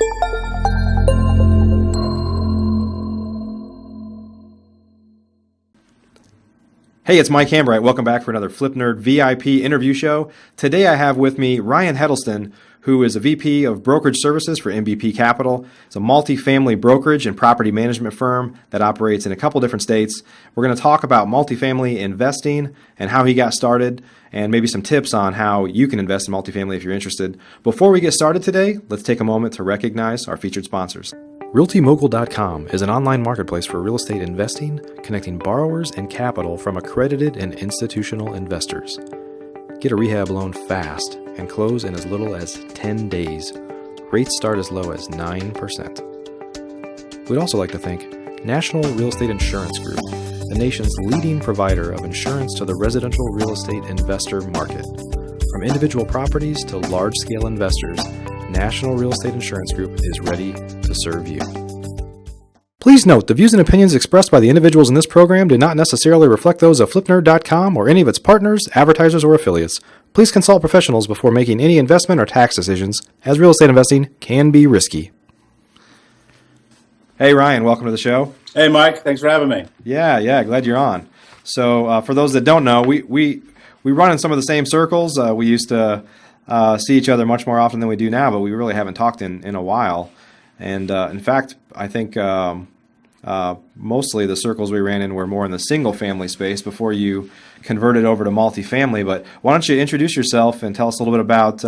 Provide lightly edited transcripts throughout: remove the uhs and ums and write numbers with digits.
Hey, it's Mike Hambright. Welcome back for another Flip Nerd VIP interview show. Today I have with me Ryan Heddleston, who is a VP of Brokerage Services for MBP Capital. It's a multifamily brokerage and property management firm that operates in a couple different states. We're going to talk about multifamily investing and how he got started, and maybe some tips on how you can invest in multifamily if you're interested. Before we get started today, let's take a moment to recognize our featured sponsors. RealtyMogul.com is an online marketplace for real estate investing, connecting borrowers and capital from accredited and institutional investors. Get a rehab loan fast and close in as little as 10 days. Rates start as low as 9%. We'd also like to thank National Real Estate Insurance Group, the nation's leading provider of insurance to the residential real estate investor market. From individual properties to large-scale investors, National Real Estate Insurance Group is ready to serve you. Please note, the views and opinions expressed by the individuals in this program do not necessarily reflect those of FlipNerd.com or any of its partners, advertisers, or affiliates. Please consult professionals before making any investment or tax decisions, as real estate investing can be risky. Hey, Ryan, welcome to the show. Hey, Mike. Thanks for having me. Yeah, glad you're on. So for those that don't know, we run in some of the same circles. We used to see each other much more often than we do now, but we really haven't talked in a while. And in fact, I think mostly the circles we ran in were more in the single family space before you converted over to multifamily. But why don't you introduce yourself and tell us a little bit about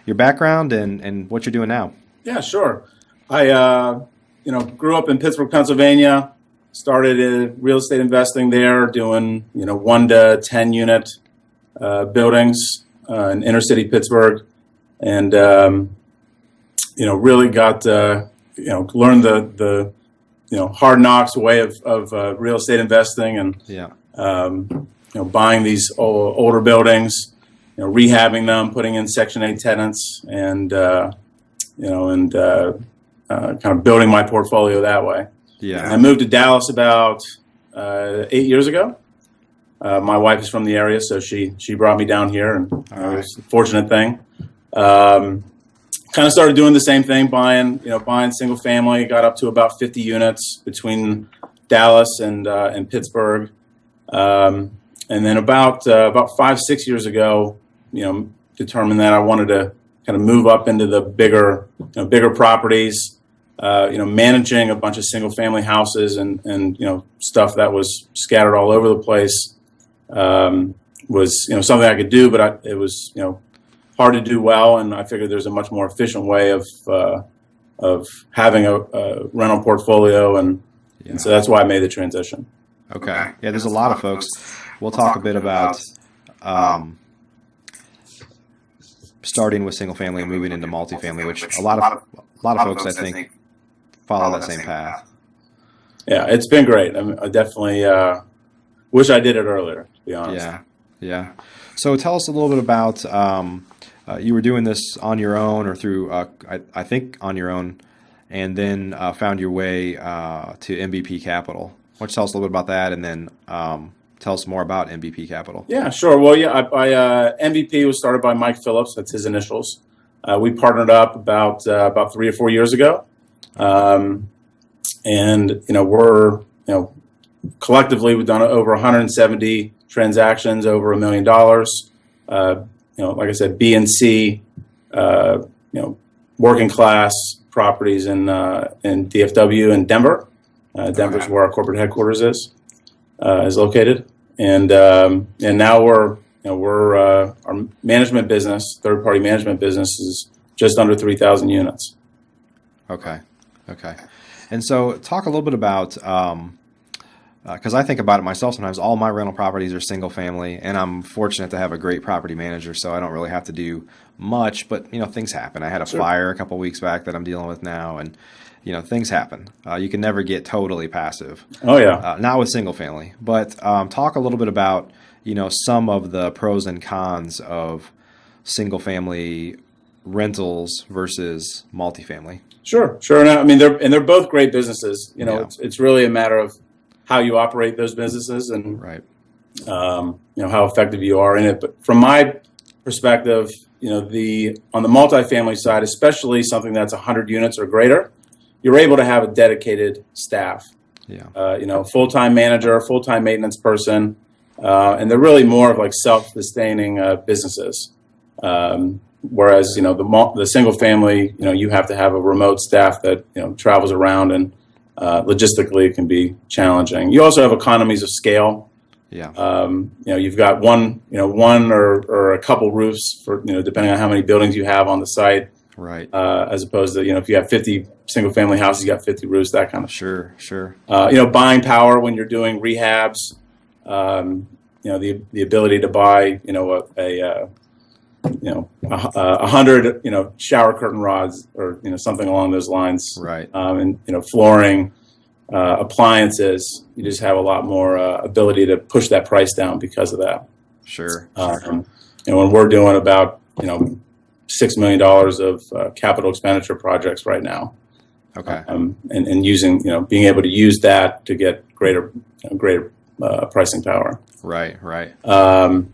your background and what you're doing now? Yeah, sure. I grew up in Pittsburgh, Pennsylvania. Started in real estate investing there, doing 1 to 10 unit buildings in inner city Pittsburgh, and really got learned the hard knocks way of real estate investing, and buying these older buildings, rehabbing them, putting in Section 8 tenants, and kind of building my portfolio that way. Yeah, I moved to Dallas about 8 years ago. My wife is from the area, so she brought me down here, and it was a fortunate thing. Kind of started doing the same thing, buying single family. Got up to about 50 units between Dallas and Pittsburgh, and then about 5-6 years ago, determined that I wanted to kind of move up into the bigger properties. Managing a bunch of single family houses and stuff that was scattered all over the place. Was something I could do, but it was hard to do well, and I figured there's a much more efficient way of having a rental portfolio, and so that's why I made the transition. Okay, yeah, there's a lot of folks. We'll talk a bit about starting with single family and moving into multifamily, which a lot of folks I think follow that same path. Yeah, it's been great. I definitely wish I did it earlier, to be honest. Yeah. So tell us a little bit about, you were doing this on your own or through, I think on your own, and then found your way to MBP Capital. Why don't you tell us a little bit about that, and then tell us more about MBP Capital. Yeah, sure. Well, MBP was started by Mike Phillips. That's his initials. We partnered up about 3 or 4 years ago. And we're collectively we've done over 170 transactions over $1 million. Like I said, B and C, working class properties in DFW and Denver. Denver's where our corporate headquarters is located, and now our management business, third party management business, is just under 3,000 units. Okay. And so talk a little bit about, because I think about it myself sometimes, all my rental properties are single family, and I'm fortunate to have a great property manager, so I don't really have to do much, but things happen. I had a fire a couple weeks back that I'm dealing with now, and things happen. You can never get totally passive. Oh yeah. Not with single family, but talk a little bit about some of the pros and cons of single family rentals versus multifamily. Sure. No, I mean, they're both great businesses. It's really a matter of how you operate those businesses and how effective you are in it. But from my perspective, on the multifamily side, especially something that's 100 units or greater, you're able to have a dedicated staff. Yeah. Full-time manager, full-time maintenance person, and they're really more of like self-sustaining businesses. Whereas, the single family, you have to have a remote staff that, travels around, and logistically it can be challenging. You also have economies of scale. Yeah. You've got one or a couple roofs for, depending on how many buildings you have on the site. Right. As opposed to, if you have 50 single family houses, you got 50 roofs, that kind of. Sure. Buying power when you're doing rehabs, the ability to buy, a 100, shower curtain rods or, something along those lines. Right. And, flooring, appliances, you just have a lot more ability to push that price down because of that. Sure. When we're doing about, $6 million of capital expenditure projects right now. Okay. And using, being able to use that to get greater pricing power. Right. And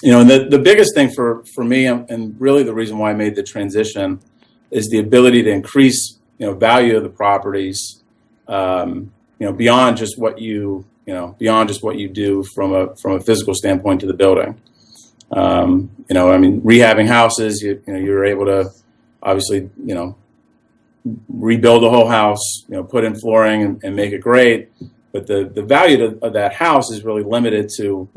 the biggest thing for me, and really the reason why I made the transition, is the ability to increase, value of the properties, beyond just what you do from a physical standpoint to the building. Rehabbing houses, you're able to obviously, rebuild the whole house, put in flooring and make it great. But the value of that house is really limited to,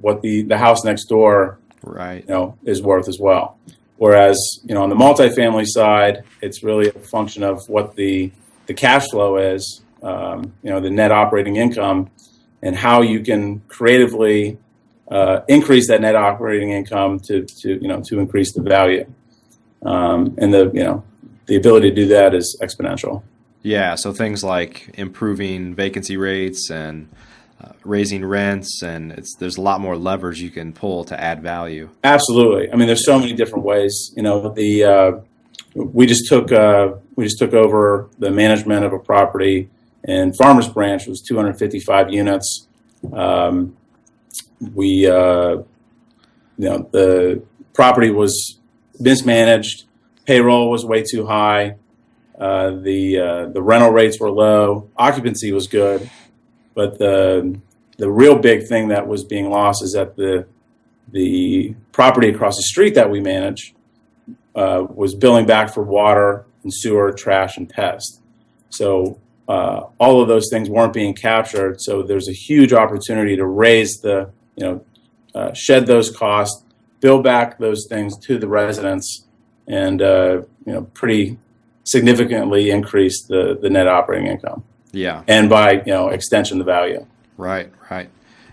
what the house next door, right, is worth as well. Whereas, on the multifamily side, it's really a function of what the cash flow is, the net operating income, and how you can creatively increase that net operating income to increase the value. And the ability to do that is exponential. Yeah, so things like improving vacancy rates and raising rents, and there's a lot more levers you can pull to add value. Absolutely. I mean, there's so many different ways. We just took over the management of a property in Farmers Branch. It was 255 units. The property was mismanaged. Payroll was way too high. The rental rates were low. Occupancy was good, but the real big thing that was being lost is that the property across the street that we manage was billing back for water and sewer, trash, and pest. So all of those things weren't being captured. So there's a huge opportunity to raise shed those costs, bill back those things to the residents, and pretty significantly increase the net operating income. Yeah. And by extension, the value. Right.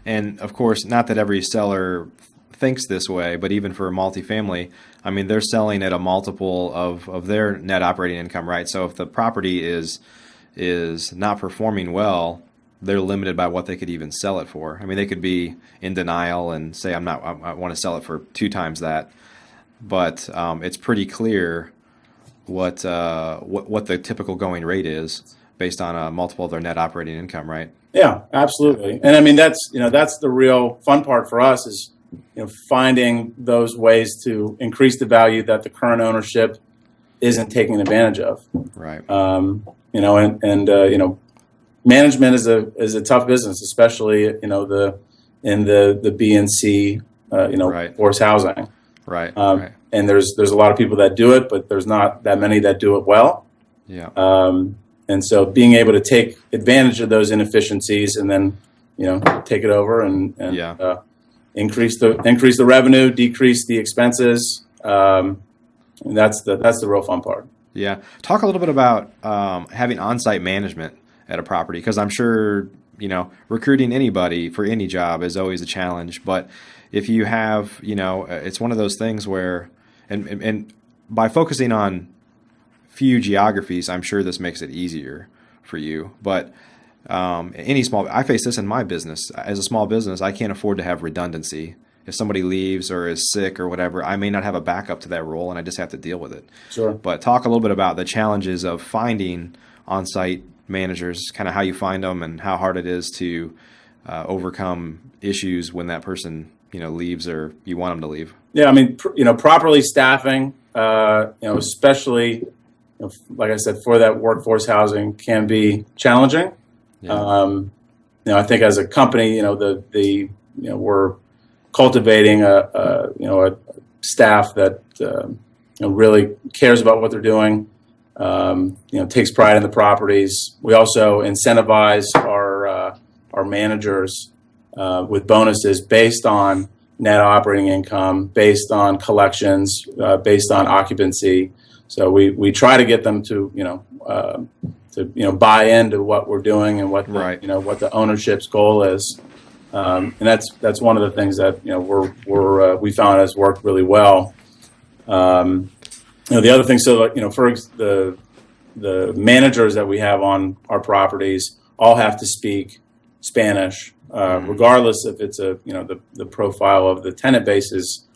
And of course, not that every seller thinks this way, but even for a multifamily, I mean, they're selling at a multiple of their net operating income, right? So if the property is not performing well, they're limited by what they could even sell it for. I mean, they could be in denial and say, I want to sell it for 2 times that. But it's pretty clear what the typical going rate is based on a multiple of their net operating income, right? Yeah, absolutely. And I mean, that's the real fun part for us is, finding those ways to increase the value that the current ownership isn't taking advantage of. Right. Management is a tough business, especially in the B and C Right. forced housing. Right. And there's a lot of people that do it, but there's not that many that do it well. Yeah. And so being able to take advantage of those inefficiencies and then take it over and increase the revenue, decrease the expenses. And that's the real fun part. Yeah. Talk a little bit about having on-site management at a property, because I'm sure, recruiting anybody for any job is always a challenge. But if you have, it's one of those things where, and by focusing on few geographies, I'm sure this makes it easier for you. But I face this in my business. As a small business, I can't afford to have redundancy. If somebody leaves or is sick or whatever, I may not have a backup to that role, and I just have to deal with it. Sure. But talk a little bit about the challenges of finding on-site managers, kind of how you find them and how hard it is to overcome issues when that person leaves or you want them to leave. Yeah, I mean, properly staffing, especially, like I said, for that workforce housing can be challenging. Yeah. I think as a company, we're cultivating a staff that really cares about what they're doing. Takes pride in the properties. We also incentivize our managers with bonuses based on net operating income, based on collections, based on occupancy. So we try to get them to buy into what we're doing and what what the ownership's goal is. And that's one of the things that we found has worked really well. The other thing, so for the managers that we have on our properties all have to speak Spanish, regardless if it's the profile of the tenant base is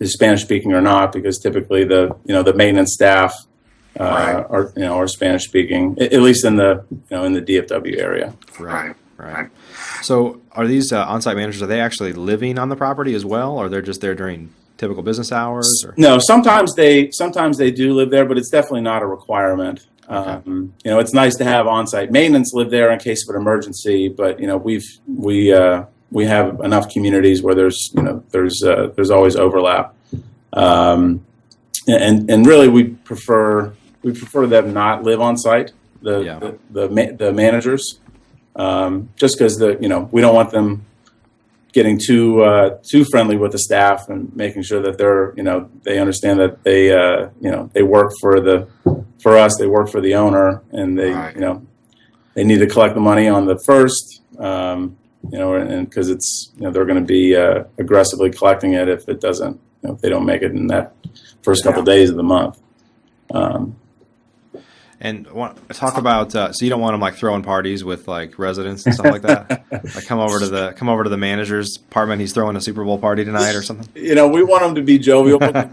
Spanish speaking or not, because typically the maintenance staff are Spanish speaking, at least in the in the DFW area. Right. So are these on-site managers, are they actually living on the property as well, or they're just there during typical business hours? Or? No, sometimes they do live there, but it's definitely not a requirement. Okay. It's nice to have on-site maintenance live there in case of an emergency, but we have enough communities where there's always overlap, and really we prefer them not live on site, the managers, just because we don't want them getting too friendly with the staff and making sure that they understand that they work for us, they work for the owner, and they need to collect the money on the first, and because it's they're going to be aggressively collecting it if it doesn't if they don't make it in that first couple days of the month. And talk about so you don't want them like throwing parties with like residents and stuff like that. Like come over to the manager's apartment. He's throwing a Super Bowl party tonight or something. We want them to be jovial, but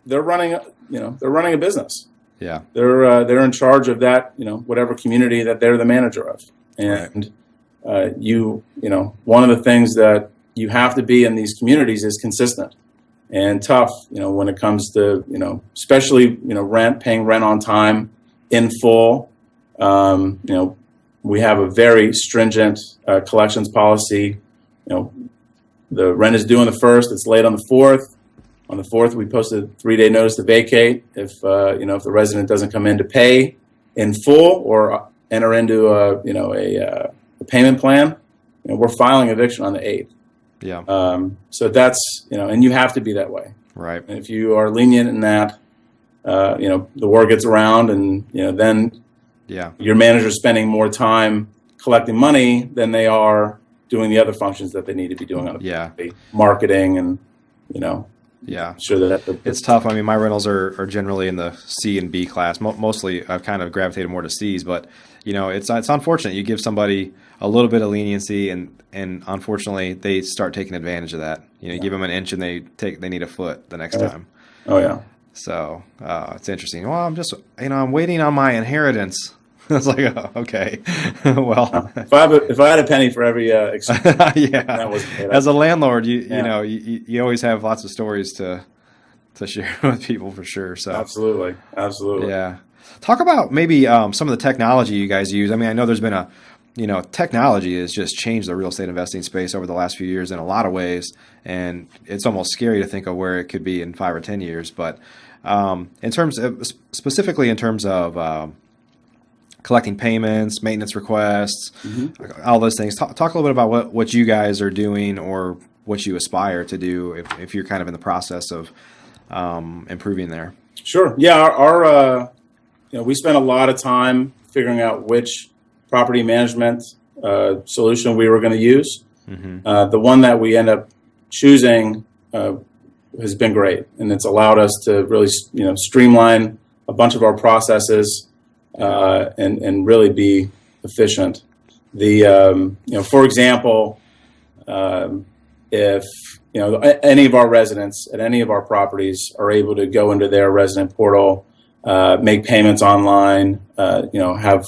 they're running a business. Yeah, they're in charge of that whatever community that they're the manager of, and one of the things that you have to be in these communities is consistent and tough, when it comes to, especially, paying rent on time in full. We have a very stringent collections policy. The rent is due on the 1st, it's late on the 4th. On the 4th, we post a 3-day notice to vacate. If the resident doesn't come in to pay in full or enter into a payment plan, we're filing eviction on the 8th. Yeah. So that's, and you have to be that way. Right. And if you are lenient in that, the word gets around and, then your manager's spending more time collecting money than they are doing the other functions that they need to be doing on the marketing and, sure that it's tough. I mean, my rentals are generally in the C and B class. Mostly I've kind of gravitated more to C's, but it's unfortunate. You give somebody a little bit of leniency and unfortunately they start taking advantage of that. You give them an inch and they need a foot the next time. Oh yeah. So it's interesting. Well, I'm waiting on my inheritance. It's like, oh, okay, well, if I had a penny for every expense, that was as a landlord, you always have lots of stories to share with people for sure. So absolutely, yeah. Talk about maybe some of the technology you guys use. I mean, I know there's been technology has just changed the real estate investing space over the last few years in a lot of ways, and it's almost scary to think of where it could be in 5 or 10 years. But specifically in terms of collecting payments, maintenance requests, all those things. Talk a little bit about what you guys are doing or what you aspire to do if you're kind of in the process of improving there. Sure. Yeah. Our we spent a lot of time figuring out which property management solution we were going to use. The one that we end up choosing has been great, and it's allowed us to really streamline a bunch of our processes. And really be efficient. For example, if any of our residents at any of our properties are able to go into their resident portal, make payments online, have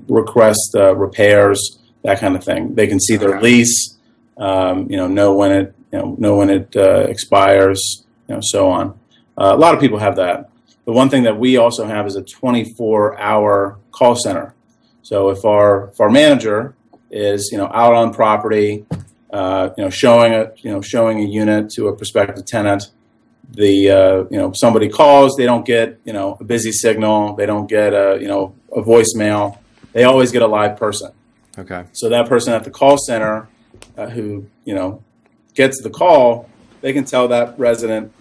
request repairs, that kind of thing. They can see their lease. know when it expires, so on. A lot of people have that. The one thing that we also have is a 24-hour call center. So if our manager is out on property, showing a unit to a prospective tenant, somebody calls, they don't get a busy signal, they don't get a voicemail, they always get a live person. Okay. So that person at the call center who gets the call, they can tell that resident,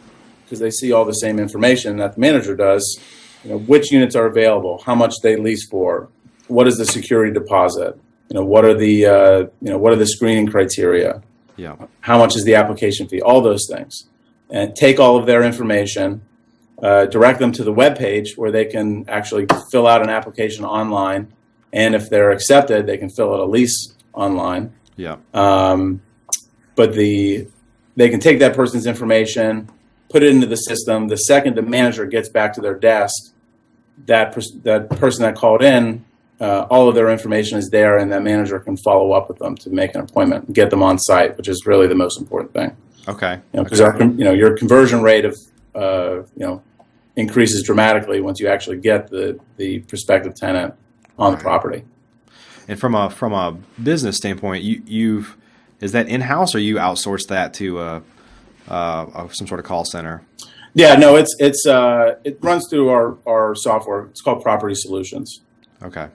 because they see all the same information that the manager does, which units are available, how much they lease for, what is the security deposit, what are the screening criteria, how much is the application fee, all those things, and take all of their information, direct them to the web page where they can actually fill out an application online, and if they're accepted, they can fill out a lease online. Yeah. But they can take that person's information, put it into the system. The second the manager gets back to their desk, that person that called in, all of their information is there, and that manager can follow up with them to make an appointment and get them on site, which is really the most important thing. Okay. Because your conversion rate of increases dramatically once you actually get the prospective tenant on the property. And from a business standpoint, is that in-house, or you outsource that to some sort of call center? Yeah, no, it runs through our software. It's called Property Solutions. Okay.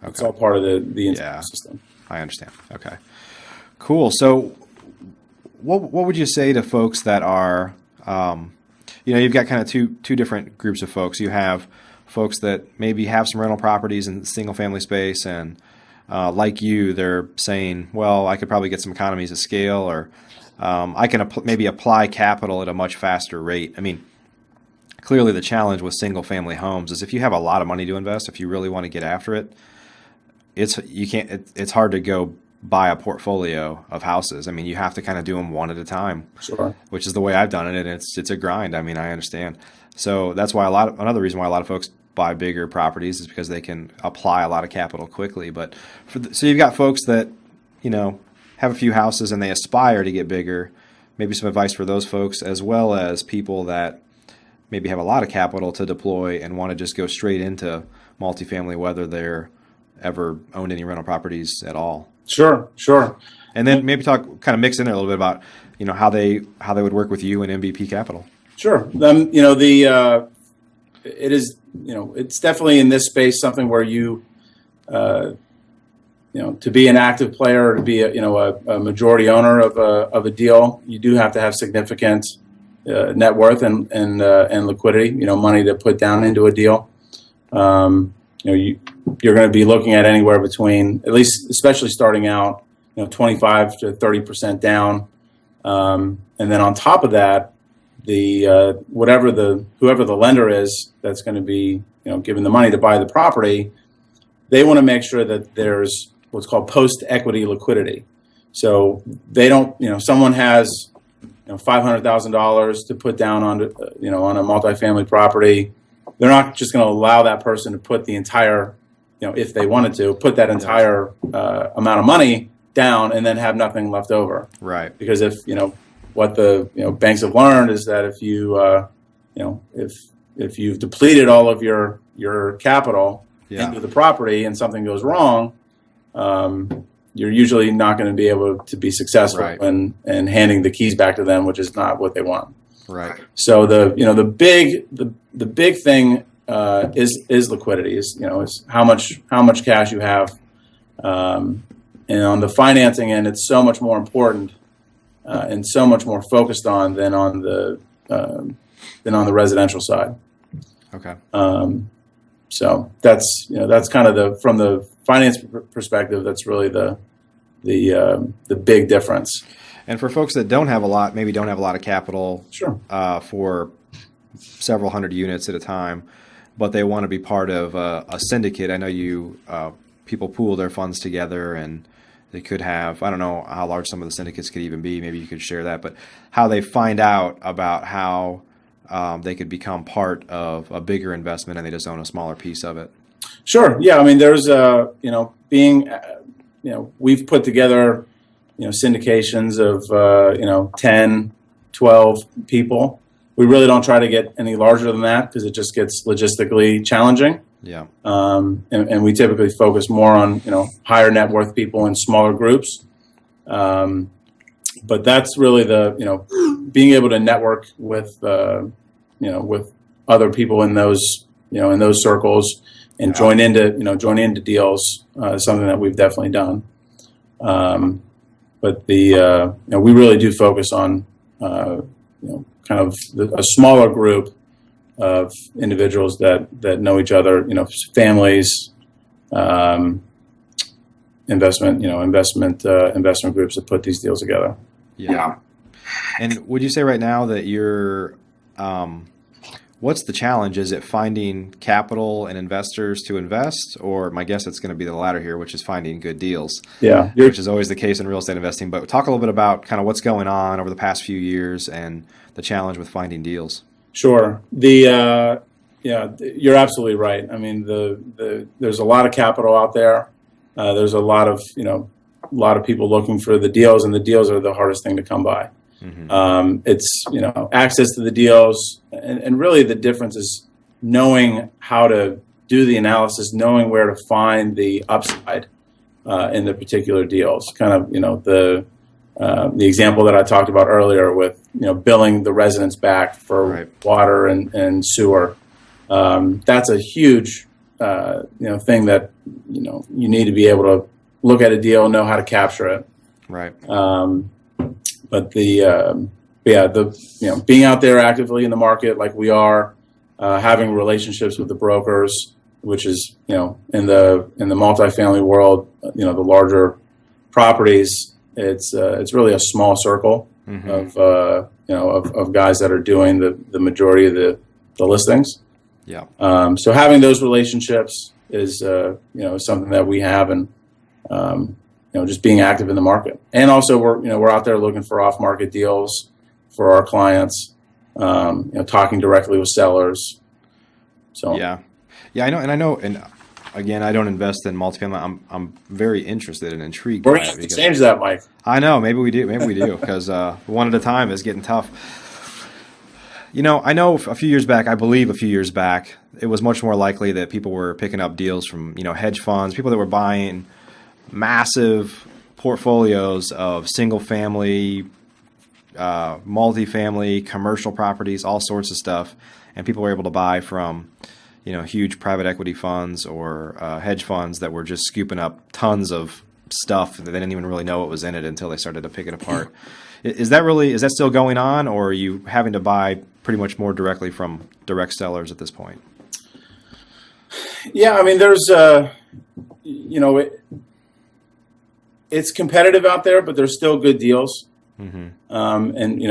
It's all part of the system. I understand. Okay. Cool. So what would you say to folks that are, you've got kind of two different groups of folks. You have folks that maybe have some rental properties in the single family space, and like you, they're saying, well, I could probably get some economies of scale, or I can maybe apply capital at a much faster rate. I mean, clearly the challenge with single family homes is if you have a lot of money to invest, if you really want to get after it, it's hard to go buy a portfolio of houses. I mean, you have to kind of do them one at a time. Sure. Which is the way I've done it, and it's a grind. I mean, I understand. So that's why another reason why a lot of folks buy bigger properties is because they can apply a lot of capital quickly. But so you've got folks that have a few houses and they aspire to get bigger. Maybe some advice for those folks, as well as people that maybe have a lot of capital to deploy and want to just go straight into multifamily, whether they're ever owned any rental properties at all. Sure. And then maybe kind of mix in there a little bit about how they would work with you and MBP Capital. Sure. It is it's definitely in this space something where you to be an active player, or to be a majority owner of a deal, you do have to have significant net worth and liquidity, money to put down into a deal. You're going to be looking at anywhere between, at least, especially starting out, 25 to 30% down, and then on top of that, whoever the lender is that's going to be given the money to buy the property, they want to make sure that there's what's called post-equity liquidity. So they don't, someone has $500,000 to put down on a multifamily property. They're not just going to allow that person to put the entire, if they wanted to, put that entire amount of money down and then have nothing left over. Right. Because if, what the banks have learned is that if you, if you've depleted all of your capital into the property and something goes wrong, you're usually not going to be able to be successful in handing the keys back to them, which is not what they want. Right. So the big thing is liquidity. Is how much cash you have, and on the financing end, it's so much more important and so much more focused on than on the residential side. Okay. So that's kind of from the finance perspective, that's really the big difference. And for folks that don't have a lot of capital, sure, for several hundred units at a time, but they want to be part of a syndicate. I know people pool their funds together, and they could have, I don't know how large some of the syndicates could even be. Maybe you could share that, but how they find out about how they could become part of a bigger investment and they just own a smaller piece of it. Sure. Yeah. I mean, there's we've put together syndications of 10, 12 people. We really don't try to get any larger than that because it just gets logistically challenging. Yeah. And we typically focus more on higher net worth people in smaller groups. But that's really the being able to network with with other people in those circles and join into deals is something that we've definitely done. But we really do focus on kind of a smaller group of individuals that know each other, families, investment groups that put these deals together. Yeah. And would you say right now that you're, what's the challenge? Is it finding capital and investors to invest? Or my guess it's going to be the latter here, which is finding good deals. Yeah. Which is always the case in real estate investing. But talk a little bit about kind of what's going on over the past few years and the challenge with finding deals. Sure. You're absolutely right. I mean, there's a lot of capital out there. There's a lot of people looking for the deals, and the deals are the hardest thing to come by. Mm-hmm. It's access to the deals, and really the difference is knowing how to do the analysis, knowing where to find the upside in the particular deals. Kind of the example that I talked about earlier with billing the residents back for water and sewer. That's a huge thing that you need to be able to look at a deal, know how to capture it. Right. But being out there actively in the market like we are, having relationships with the brokers, which is in the multifamily world, the larger properties, it's really a small circle mm-hmm. of guys that are doing the majority of the listings. Yeah. So having those relationships is something that we have, and just being active in the market, and also we're out there looking for off market deals for our clients. Talking directly with sellers. So yeah, I know, and again, I don't invest in multifamily. I'm very interested and intrigued. We're going to change that, Mike. I know. Maybe we do, because one at a time is getting tough. I know a few years back, it was much more likely that people were picking up deals from, hedge funds, people that were buying massive portfolios of single family, multifamily, commercial properties, all sorts of stuff. And people were able to buy from, huge private equity funds or hedge funds that were just scooping up tons of stuff that they didn't even really know what was in it until they started to pick it apart. Is that still going on, or are you having to buy pretty much more directly from direct sellers at this point? Yeah, I mean, there's, it's competitive out there, but there's still good deals. Mm-hmm. And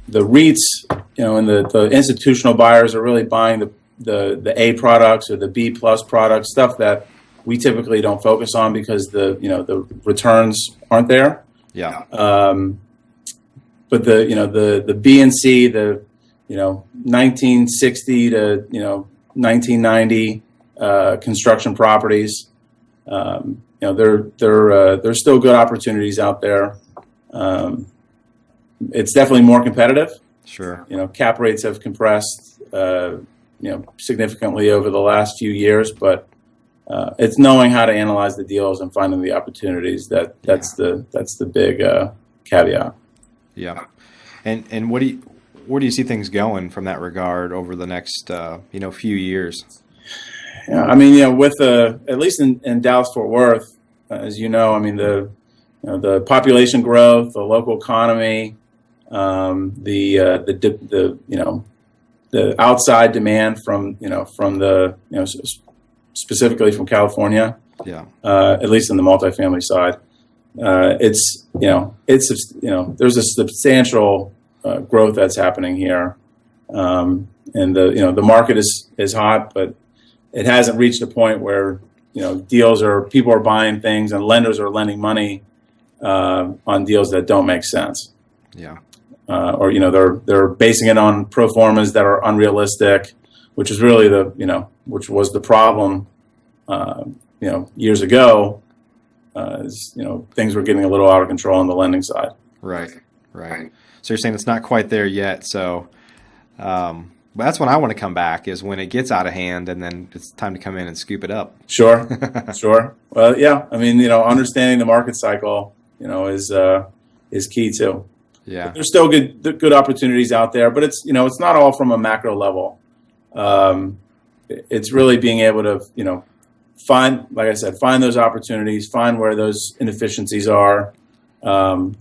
the REITs, and the institutional buyers are really buying the A products or the B plus products, stuff that we typically don't focus on because the returns aren't there. Yeah. But the B and C, the 1960 to 1990 construction properties, there's still good opportunities out there. It's definitely more competitive. Sure. Cap rates have compressed, significantly over the last few years, but it's knowing how to analyze the deals and finding the opportunities that's the big caveat. Yeah. And where do you see things going from that regard over the next few years? Yeah, I mean, with at least in Dallas Fort Worth, as you know, I mean the population growth, the local economy, the outside demand from specifically from California. Yeah. At least in the multifamily side, there's a substantial growth that's happening here, and the market is hot, but it hasn't reached a point where people are buying things and lenders are lending money on deals that don't make sense. Yeah. Or they're basing it on pro formas that are unrealistic, which is really which was the problem years ago. as things were getting a little out of control on the lending side. Right. So you're saying it's not quite there yet. So but that's when I want to come back, is when it gets out of hand, and then it's time to come in and scoop it up. Sure. Well, yeah. I mean, understanding the market cycle, is key too. Yeah. But there's still good opportunities out there, but it's not all from a macro level. It's really being able to find those opportunities, find where those inefficiencies are, and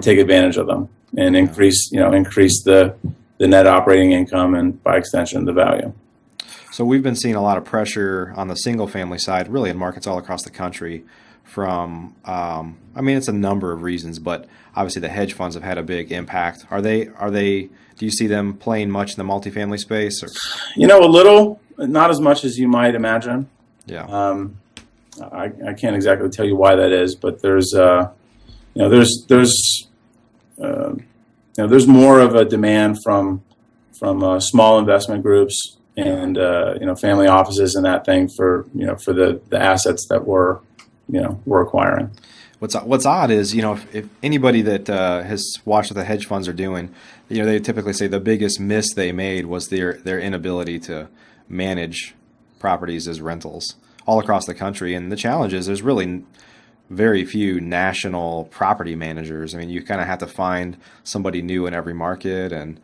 take advantage of them, and increase the net operating income, and by extension the value. So we've been seeing a lot of pressure on the single family side, really in markets all across the country, from it's a number of reasons, but obviously the hedge funds have had a big impact. Are they do you see them playing much in the multifamily space? Or? A little, not as much as you might imagine. Yeah. I can't exactly tell you why that is, but there's more of a demand from small investment groups and family offices and that thing for the assets that we're acquiring. What's odd is if anybody that has watched what the hedge funds are doing, they typically say the biggest miss they made was their inability to manage properties as rentals all across the country. And the challenge is there's really very few national property managers. I mean, you kind of have to find somebody new in every market, and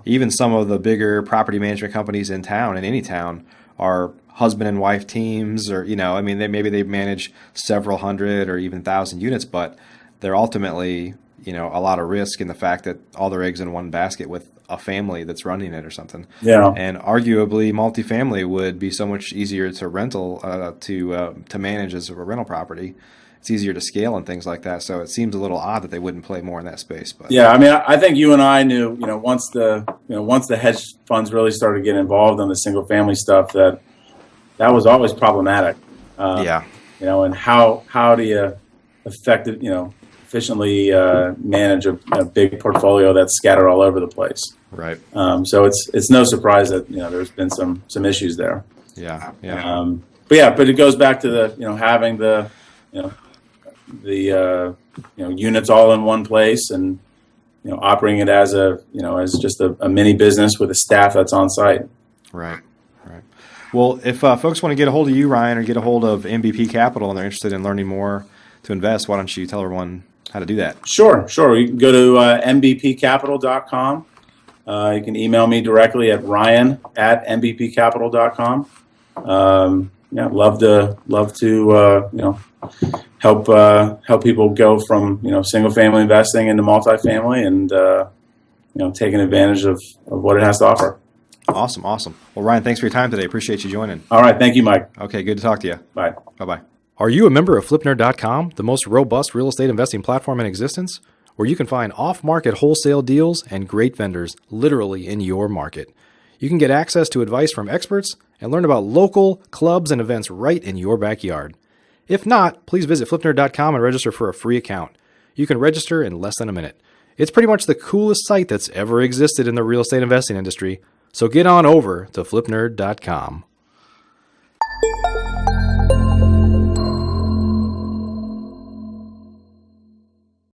even some of the bigger property management companies in any town are husband and wife teams, or maybe they manage several hundred or even 1,000 units, but they're ultimately a lot of risk in the fact that all their eggs in one basket with a family that's running it or something. Yeah. And arguably, multifamily would be so much easier to to manage as a rental property. It's easier to scale and things like that. So it seems a little odd that they wouldn't play more in that space. But yeah, I think you and I knew, once the hedge funds really started getting involved on the single family stuff, that was problematic. And how do you efficiently manage a big portfolio that's scattered all over the place? Right. So it's no surprise that there's been some issues there. Yeah. But it goes back to having the units all in one place, and operating it as as just a mini business with a staff that's on site. Right. Well, if folks want to get a hold of you, Ryan, or get a hold of MBP Capital, and they're interested in learning more to invest, why don't you tell everyone how to do that? Sure. You can go to mbpcapital.com. You can email me directly at ryan@mbpcapital.com. Love to help people go from single family investing into multifamily, and taking advantage of what it has to offer. Awesome. Well, Ryan, thanks for your time today. Appreciate you joining. All right. Thank you, Mike. Okay. Good to talk to you. Bye. Bye-bye. Are you a member of FlipNerd.com, the most robust real estate investing platform in existence, where you can find off-market wholesale deals and great vendors literally in your market? You can get access to advice from experts and learn about local clubs and events right in your backyard. If not, please visit FlipNerd.com and register for a free account. You can register in less than a minute. It's pretty much the coolest site that's ever existed in the real estate investing industry. So get on over to FlipNerd.com.